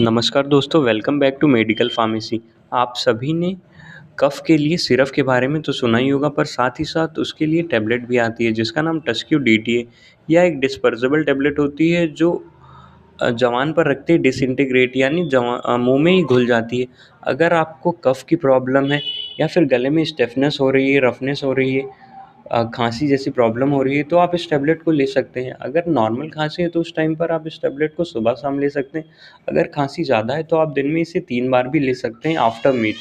नमस्कार दोस्तों, welcome back to medical pharmacy. आप सभी ने कफ़ के लिए सिरप के बारे में तो सुना ही होगा, पर साथ ही साथ उसके लिए टैबलेट भी आती है जिसका नाम टस्क्यू डीटी है। यह एक डिस्पर्सिबल टैबलेट होती है जो ज़बान पर रखते ही डिसइंटीग्रेट यानी मुँह में ही घुल जाती है। अगर आपको कफ़ की प्रॉब्लम है या फिर गले में स्टिफ़नेस हो रही है, रफ़नेस हो रही है, खाँसी जैसी प्रॉब्लम हो रही है, तो आप इस टैबलेट को ले सकते हैं। अगर नॉर्मल खाँसी है तो उस टाइम पर आप इस टैबलेट को सुबह-शाम ले सकते हैं। अगर खाँसी ज़्यादा है तो आप दिन में इसे 3 बार भी ले सकते हैं आफ्टर मील।